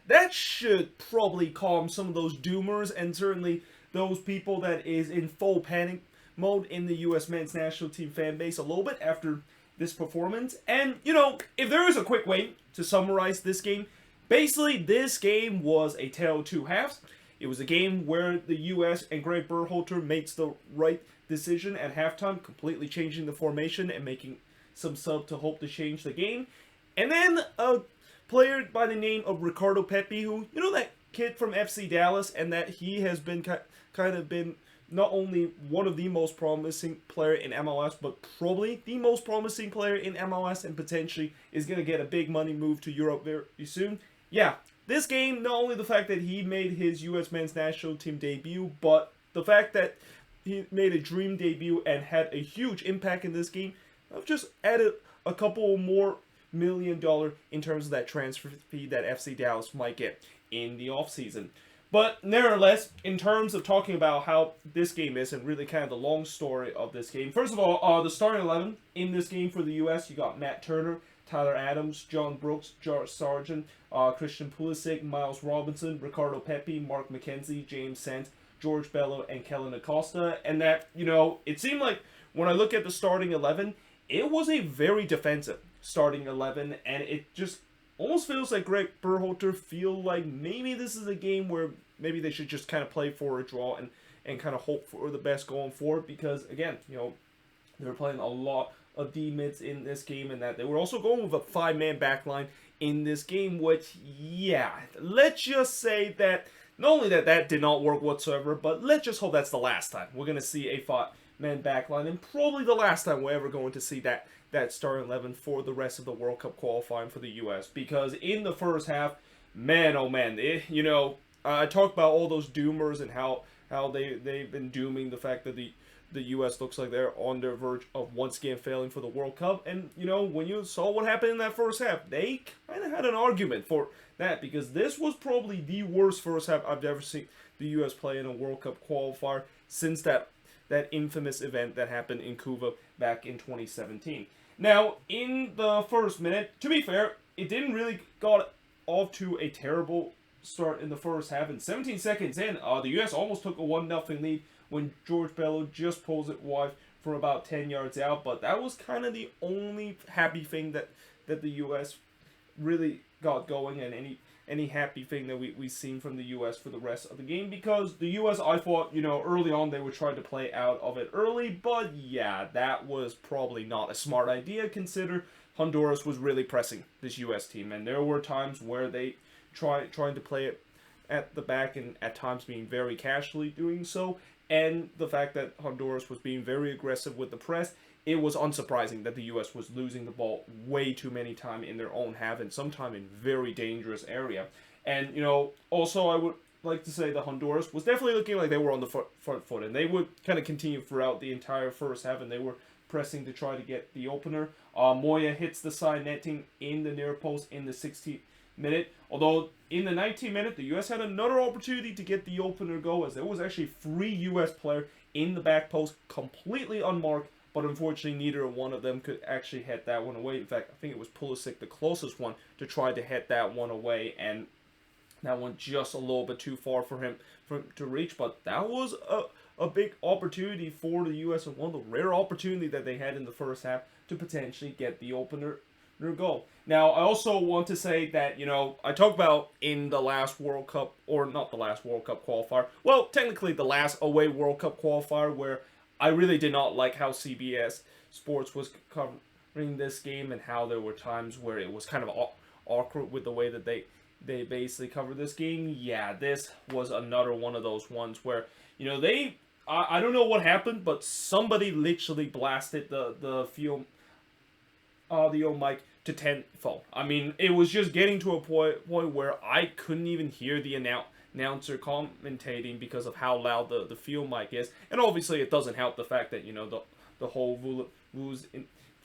that should probably calm some of those doomers and certainly those people that is in full panic mode in the U.S. men's national team fan base a little bit after this performance. And, if there is a quick way to summarize this game, basically this game was a tale of two halves. It was a game where the U.S. and Greg Berhalter makes the right decision at halftime, completely changing the formation and making some sub to hope to change the game. And then a player by the name of Ricardo Pepi, who, that kid from FC Dallas, and that he has been kind of been not only one of the most promising player in MLS, but probably the most promising player in MLS, and potentially is going to get a big money move to Europe very soon. Yeah, this game, not only the fact that he made his U.S. men's national team debut, but the fact that he made a dream debut and had a huge impact in this game, I've just added a couple more $1 million in terms of that transfer fee that FC Dallas might get in the offseason. But nevertheless, in terms of talking about how this game is and really kind of the long story of this game, first of all, the starting 11 in this game for the U.S., you got Matt Turner, Tyler Adams, John Brooks, Josh Sargent, Christian Pulisic, Miles Robinson, Ricardo Pepi, Mark McKenzie, James Sant, George Bello, and Kellen Acosta. And that, it seemed like when I look at the starting 11, it was a very defensive starting 11, and it just almost feels like Greg Berhalter feel like maybe this is a game where maybe they should just kind of play for a draw and kind of hope for the best going forward, because again, they were playing a lot of D-mids in this game, and that they were also going with a 5-man backline in this game, which, yeah, let's just say that not only that did not work whatsoever, but let's just hope that's the last time we're going to see a 5-man backline, and probably the last time we're ever going to see that starting 11 for the rest of the World Cup qualifying for the U.S. Because in the first half, man, oh man, I talked about all those doomers and how they've been dooming the fact that the U.S. looks like they're on their verge of once again failing for the World Cup. And, when you saw what happened in that first half, they kind of had an argument for that, because this was probably the worst first half I've ever seen the U.S. play in a World Cup qualifier since that infamous event that happened in Cuba back in 2017. Now, in the first minute, to be fair, it didn't really got off to a terrible start in the first half. And 17 seconds in, the U.S. almost took a 1-0 lead when George Bello just pulls it wide from about 10 yards out. But that was kind of the only happy thing that the U.S. really got going, and any happy thing that we've seen from the U.S. for the rest of the game, because the U.S., I thought, early on they would try to play out of it early, but yeah, that was probably not a smart idea, consider Honduras was really pressing this U.S. team, and there were times where they trying to play it at the back, and at times being very casually doing so, and the fact that Honduras was being very aggressive with the press, it was unsurprising that the U.S. was losing the ball way too many times in their own half, and sometime in very dangerous area. And, also I would like to say that Honduras was definitely looking like they were on the front foot, and they would kind of continue throughout the entire first half, and they were pressing to try to get the opener. Moya hits the side netting in the near post in the 16th minute, although in the 19th minute, the U.S. had another opportunity to get the opener go, as there was actually 3 U.S. players in the back post, completely unmarked, but unfortunately neither one of them could actually head that one away. In fact, I think it was Pulisic, the closest one, to try to head that one away, and that one just a little bit too far for him to reach. But that was a big opportunity for the U.S. and one of the rare opportunities that they had in the first half to potentially get the opener goal. Now, I also want to say that, I talked about in the last World Cup, or not the last World Cup qualifier, well, technically the last away World Cup qualifier, where I really did not like how CBS Sports was covering this game, and how there were times where it was kind of awkward with the way that they basically covered this game. Yeah, this was another one of those ones where, I don't know what happened, but somebody literally blasted the field audio mic to tenfold. I mean, it was just getting to a point where I couldn't even hear the announcer commentating because of how loud the field mic is. And obviously it doesn't help the fact that, the whole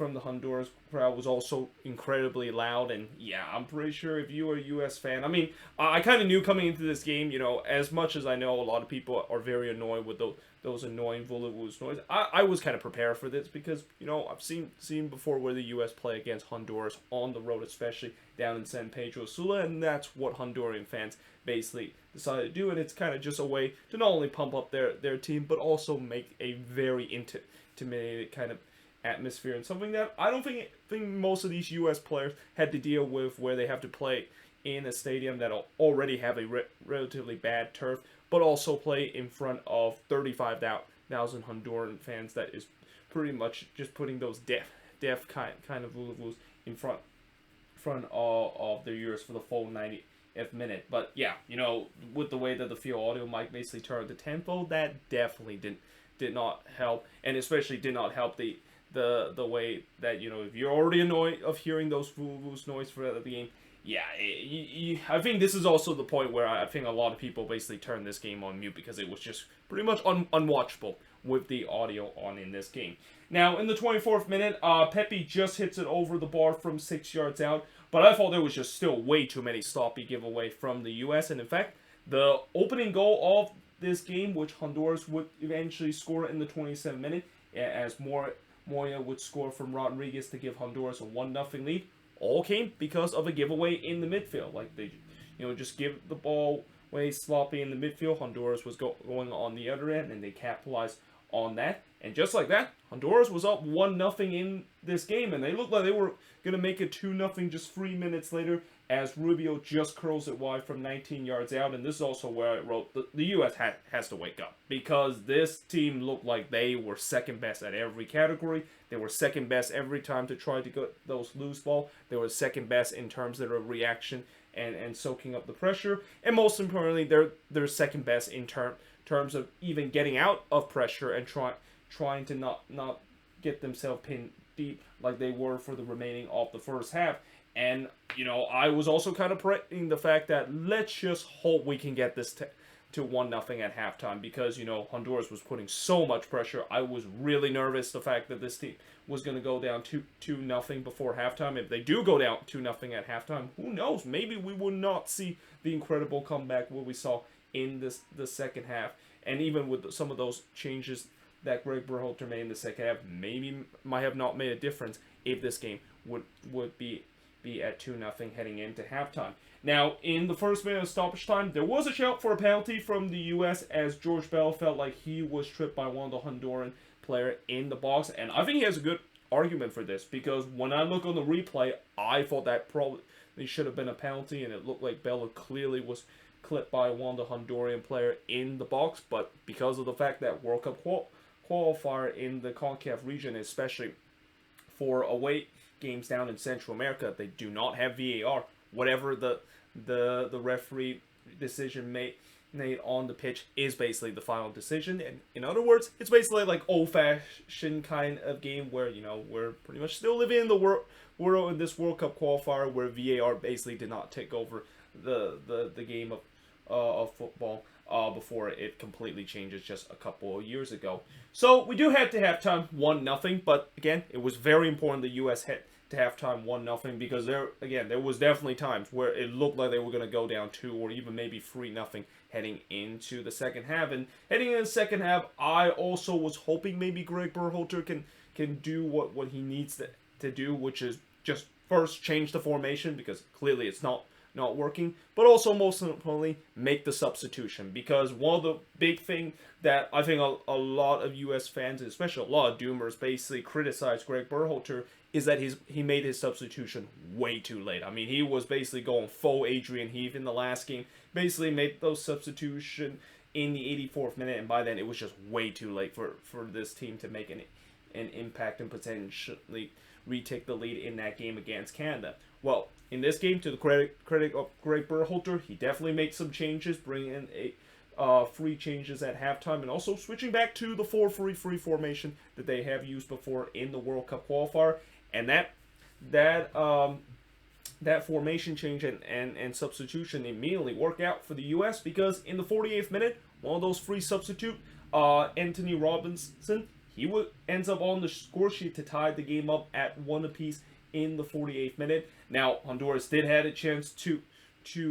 from the Honduras crowd was also incredibly loud. And yeah, I'm pretty sure if you are a U.S. fan, I mean, I kind of knew coming into this game, as much as I know a lot of people are very annoyed with those annoying Vuelvus noise, I was kind of prepared for this because, I've seen before where the U.S. play against Honduras on the road, especially down in San Pedro Sula, and that's what Honduran fans basically decided to do, and it's kind of just a way to not only pump up their team, but also make a very intimidated kind of atmosphere, and something that I don't think most of these U.S. players had to deal with, where they have to play in a stadium that already have a relatively bad turf, but also play in front of 35,000 Honduran fans. That is pretty much just putting those deaf kind of rules in front of their ears for the full 90th minute. But yeah, with the way that the field audio mic basically turned the tempo, that definitely did not help, and especially did not help the way that, if you're already annoyed of hearing those noise for the game, yeah, I think this is also the point where I think a lot of people basically turned this game on mute, because it was just pretty much unwatchable with the audio on in this game. Now, in the 24th minute, Pepi just hits it over the bar from 6 yards out, but I thought there was just still way too many sloppy giveaway from the U.S., and in fact, the opening goal of this game, which Honduras would eventually score in the 27th minute, as Moya would score from Rodriguez to give Honduras a 1-0 lead, all came because of a giveaway in the midfield. Like, they, just give the ball away sloppy in the midfield. Honduras was going on the other end, and they capitalized on that. And just like that, Honduras was up 1-0 in this game, and they looked like they were going to make it 2-0 just 3 minutes later, as Rubio just curls it wide from 19 yards out. And this is also where I wrote the U.S. has to wake up, because this team looked like they were second best at every category. They were second best every time to try to get those loose ball. They were second best in terms of their reaction and soaking up the pressure. And most importantly, they're second best in terms of even getting out of pressure and trying to not get themselves pinned deep like they were for the remaining of the first half. And, I was also kind of predicting the fact that let's just hope we can get this to 1-0 at halftime, because, Honduras was putting so much pressure. I was really nervous the fact that this team was going to go down 2-0 before halftime. If they do go down 2-0 at halftime, who knows? Maybe we will not see the incredible comeback what we saw in the second half. And even with some of those changes that Greg Berhalter made in the second half, maybe might have not made a difference if this game would be at 2-0 heading into halftime. Now, in the first minute of stoppage time, there was a shout for a penalty from the U.S. as George Bell felt like he was tripped by one of the Honduran player in the box. And I think he has a good argument for this, because when I look on the replay, I thought that probably should have been a penalty, and it looked like Bell clearly was clipped by one of the Honduran player in the box. But because of the fact that World Cup qualifier in the CONCACAF region, especially for away games down in Central America, they do not have VAR. Whatever the referee decision made on the pitch is basically the final decision. And in other words, it's basically like old-fashioned kind of game where, we're pretty much still living in the world in this World Cup qualifier where VAR basically did not take over the game of football before it completely changes just a couple of years ago. So we do head to halftime 1-0, but again, it was very important the U.S. head to halftime 1-0, because there was definitely times where it looked like they were going to go down 2 or even maybe 3-0 heading into the second half. And heading into the second half, I also was hoping maybe Greg Berhalter can do what he needs to do, which is just first change the formation, because clearly it's not working, but also most importantly make the substitution, because one of the big thing that I think a lot of U.S. fans, and especially a lot of Doomers, basically criticize Greg Berhalter is that he made his substitution way too late. I mean, he was basically going full Adrian Heath in the last game, basically made those substitution in the 84th minute, and by then it was just way too late for this team to make an impact and potentially retake the lead in that game against Canada. Well, in this game, to the credit of Greg Berhalter, he definitely made some changes, bringing in free changes at halftime, and also switching back to the 4-3-3 formation that they have used before in the World Cup qualifier. And that formation change and substitution immediately worked out for the U.S. because in the 48th minute, one of those free substitute, Anthony Robinson, he ends up on the score sheet to tie the game up at 1 apiece in the 48th minute. Now, Honduras did have a chance to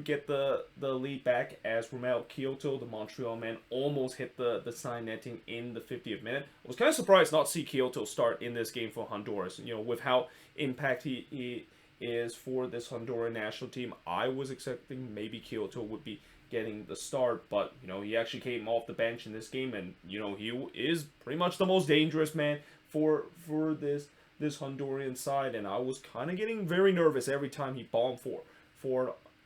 get the lead back as Romel Kyoto, the Montreal man, almost hit the side netting in the 50th minute. I was kind of surprised not to see Kyoto start in this game for Honduras. With how impact he is for this Honduran national team, I was expecting maybe Kyoto would be getting the start, but he actually came off the bench in this game, and he is pretty much the most dangerous man for this Honduran side, and I was kind of getting very nervous every time he bombed for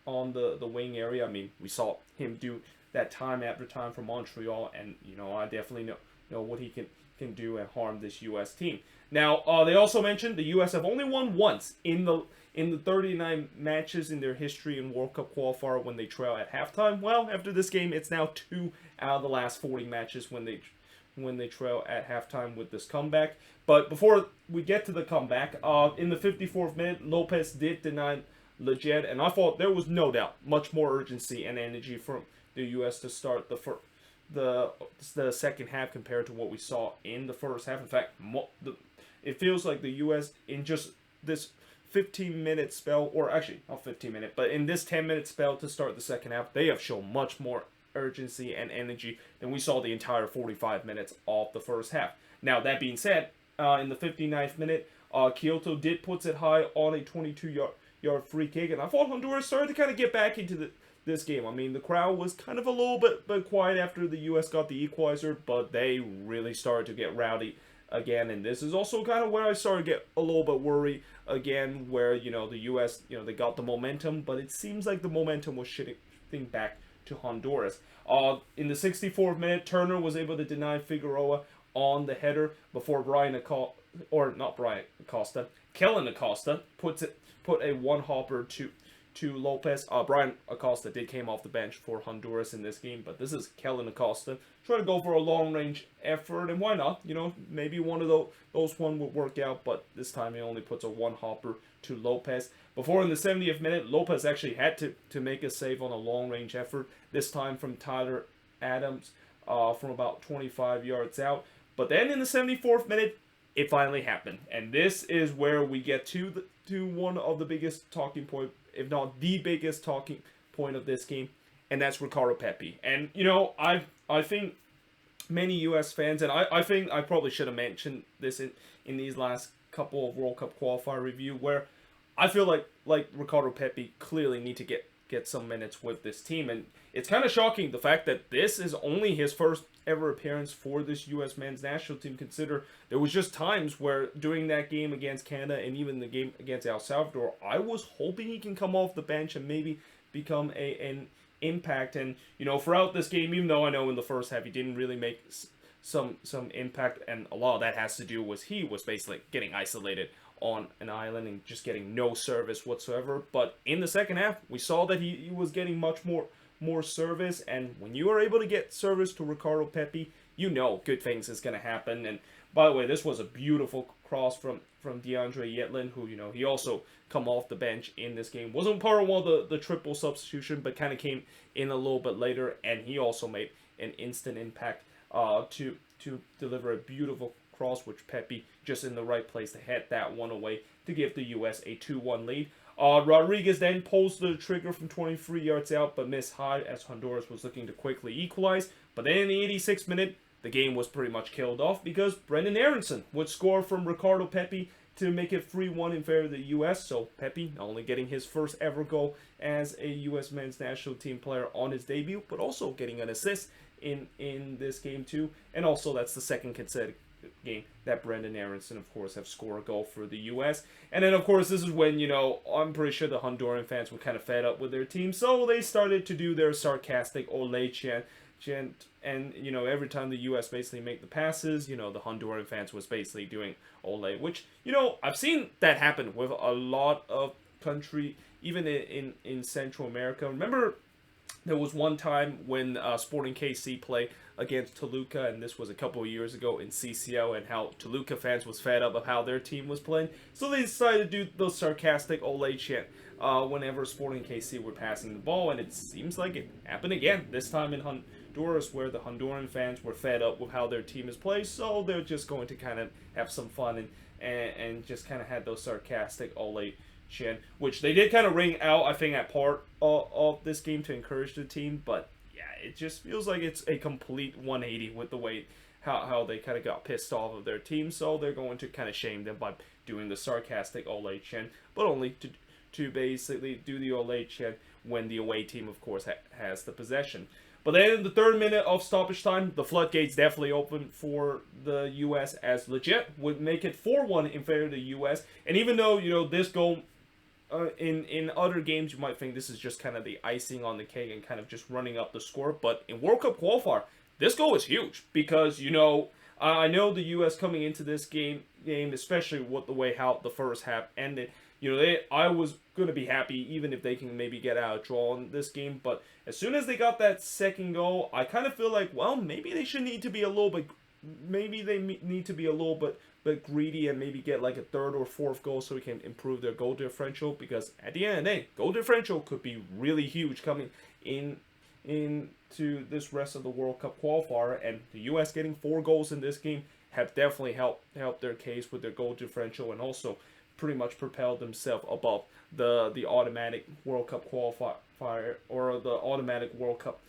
on the wing area. I mean, we saw him do that time after time for Montreal, and I definitely know what he can do and harm this U.S. team. Now, they also mentioned the U.S. have only won once in the 39 matches in their history in World Cup qualifier when they trail at halftime. Well, after this game, it's now 2 out of the last 40 matches when they trail at halftime with this comeback. But before we get to the comeback, in the 54th minute, Lopez did deny Leggett, and I thought there was no doubt much more urgency and energy from the U.S. to start the second half compared to what we saw in the first half. In fact, it feels like the U.S. in just this 15-minute spell, or actually not 15-minute, but in this 10-minute spell to start the second half, they have shown much more urgency and energy than we saw the entire 45 minutes of the first half. Now, that being said, in the 59th minute, Kyoto did puts it high on a 22-yard free kick, and I thought Honduras started to kind of get back into this game. I mean, the crowd was kind of a little bit quiet after the U.S. got the equalizer, but they really started to get rowdy again, and this is also kind of where I started to get a little bit worried again, where the U.S. They got the momentum, but it seems like the momentum was shifting back to Honduras. In the 64th minute, Turner was able to deny Figueroa on the header before Kellen Acosta put a one-hopper to Lopez. Brian Acosta did came off the bench for Honduras in this game, but this is Kellen Acosta trying to go for a long-range effort, and why not? Maybe one of those one would work out, but this time he only puts a one-hopper to Lopez. Before in the 70th minute, Lopez actually had to make a save on a long-range effort, this time from Tyler Adams from about 25 yards out. But then in the 74th minute, it finally happened, and this is where we get to one of the biggest talking point, if not the biggest talking point of this game, and that's Ricardo Pepi. And I think many U.S. fans, and I think I probably should have mentioned this in these last couple of World Cup qualifier review, where I feel like Ricardo Pepi clearly need to get some minutes with this team, and it's kind of shocking the fact that this is only his first ever appearance for this U.S. men's national team. Consider there was just times where during that game against Canada and even the game against El Salvador, I was hoping he can come off the bench and maybe become an impact. And throughout this game, even though I know in the first half he didn't really make some impact, and a lot of that has to do with he was basically getting isolated on an island and just getting no service whatsoever. But in the second half, we saw that he was getting much more service, and when you are able to get service to Ricardo Pepi, good things is going to happen. And by the way, this was a beautiful cross from DeAndre Yedlin, who he also come off the bench in this game. Wasn't part of the triple substitution, but kind of came in a little bit later, and he also made an instant impact to deliver a beautiful cross, which Pepi just in the right place to head that one away to give the U.S. a 2-1 lead. Rodriguez then pulls the trigger from 23 yards out, but missed high as Honduras was looking to quickly equalize. But then in the 86th minute, the game was pretty much killed off because Brendan Aronson would score from Ricardo Pepi to make it 3-1 in favor of the U.S. So Pepi not only getting his first ever goal as a U.S. men's national team player on his debut, but also getting an assist in this game too. And also that's the second consecutive game that Brendan Aronson, of course, have scored a goal for the U.S. And then, of course, this is when, I'm pretty sure the Honduran fans were kind of fed up with their team, so they started to do their sarcastic Ole chant. And, every time the U.S. basically make the passes, the Honduran fans was basically doing Ole, which, I've seen that happen with a lot of country, even in Central America. Remember, there was one time when Sporting KC played against Toluca, and this was a couple of years ago in CCL, and how Toluca fans was fed up of how their team was playing, so they decided to do the sarcastic Ole chant whenever Sporting KC were passing the ball, and it seems like it happened again, this time in Honduras, where the Honduran fans were fed up with how their team is played, so they're just going to kind of have some fun and just kind of had those sarcastic Ole chant, which they did kind of ring out, I think, at part of this game to encourage the team, but yeah, it just feels like it's a complete 180 with the way how they kind of got pissed off of their team, so they're going to kind of shame them by doing the sarcastic Ole chant, but only to basically do the Ole chant when the away team, of course, has the possession. But then in the 3rd minute of stoppage time, the floodgates definitely opened for the U.S. as legit would make it 4-1 in favor of the U.S. And even though, you know, this goal in other games, you might think this is just kind of the icing on the cake and kind of just running up the score. But in World Cup qualifier, this goal is huge because, you know, I know the U.S. coming into this game, especially with the way how the first half ended, you know, I was going to be happy even if they can maybe get out a draw in this game. But as soon as they got that second goal, I kind of feel like, well, maybe they should need to be a little bit, maybe they need to be a little bit greedy and maybe get like a 3rd or 4th goal so we can improve their goal differential. Because at the end of the day, goal differential could be really huge coming into this rest of the World Cup qualifier. And the U.S. getting 4 goals in this game have definitely helped their case with their goal differential and also pretty much propelled themselves above the automatic World Cup qualifier or the automatic World Cup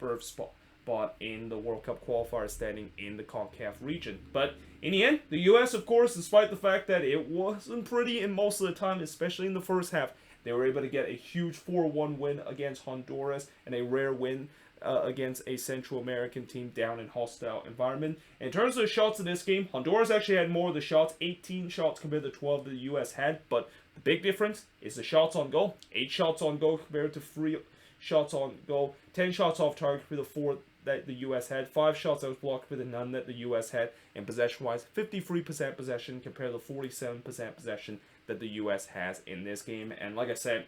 berth spot in the World Cup qualifier standing in the CONCACAF region. But in the end, the U.S., of course, despite the fact that it wasn't pretty in most of the time, especially in the first half, they were able to get a huge 4-1 win against Honduras and a rare win against a Central American team down in hostile environment. In terms of the shots in this game, Honduras actually had more of the shots, 18 shots compared to 12 the U.S. had, but the big difference is the shots on goal. 8 shots on goal compared to 3 shots on goal, 10 shots off target for the 4 that the U.S. had, 5 shots that was blocked for the none that the U.S. had, and possession-wise, 53% possession compared to 47% possession that the U.S. has in this game. And like I said,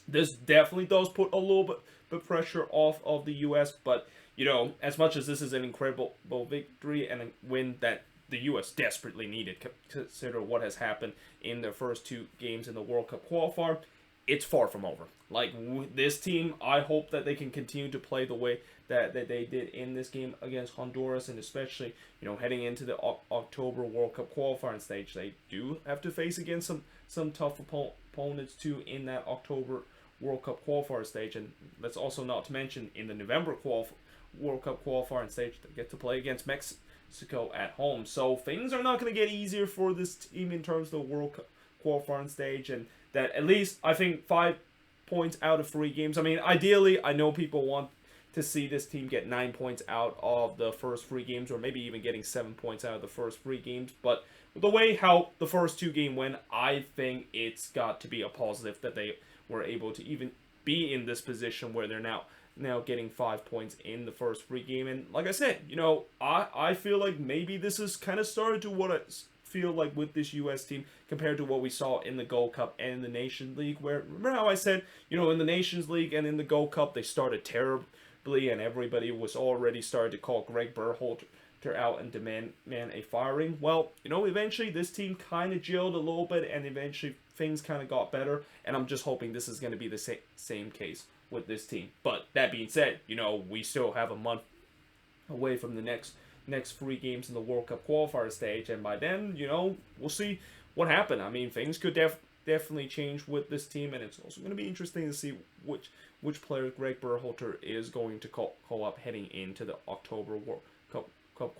this definitely does put a little bit pressure off of the U.S., but, you know, as much as this is an incredible victory and a win that the U.S. desperately needed, consider what has happened in their first 2 games in the World Cup qualifier, it's far from over. Like, this team, I hope that they can continue to play the way that they did in this game against Honduras, and especially, you know, heading into the October World Cup qualifying stage. They do have to face against some tough opponents too in that October World Cup qualifier stage, and let's also not to mention in the November World Cup qualifying stage they get to play against Mexico at home. So things are not going to get easier for this team in terms of the World Cup qualifying stage, and that at least I think 5 points out of 3 games. I mean, ideally, I know people want to see this team get 9 points out of the first 3 games, or maybe even getting 7 points out of the first 3 games. But with the way how the first 2 games went, I think it's got to be a positive that they were able to even be in this position where they're now getting 5 points in the first 3 games. And like I said, you know, I feel like maybe this is kind of started to what I feel like with this U.S. team compared to what we saw in the Gold Cup and in the Nations League, where, remember how I said, you know, in the Nations League and in the Gold Cup, they started terribly and everybody was already started to call Greg Berhalter out and demand a firing. Well, you know, eventually this team kind of gelled a little bit and eventually things kind of got better, and I'm just hoping this is going to be the same case with this team. But that being said, you know, we still have a month away from the next 3 games in the World Cup qualifier stage, and by then, you know, we'll see what happened. I mean, things could definitely change with this team, and it's also going to be interesting to see which player Greg Berhalter is going to call up heading into the October World Cup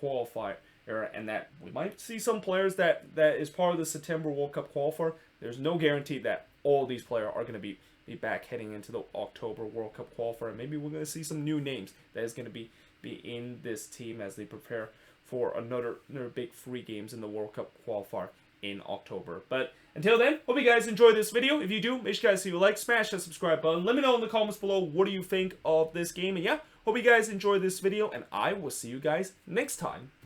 qualifier era, and that we might see some players that is part of the September World Cup qualifier. There's no guarantee that all these players are going to be back heading into the October World Cup qualifier. Maybe we're going to see some new names that is going to be in this team as they prepare for another big 3 games in the World Cup qualifier in October. But until then, hope you guys enjoyed this video. If you do, make sure you guys like, smash that subscribe button. Let me know in the comments below what do you think of this game. And yeah, hope you guys enjoyed this video, and I will see you guys next time.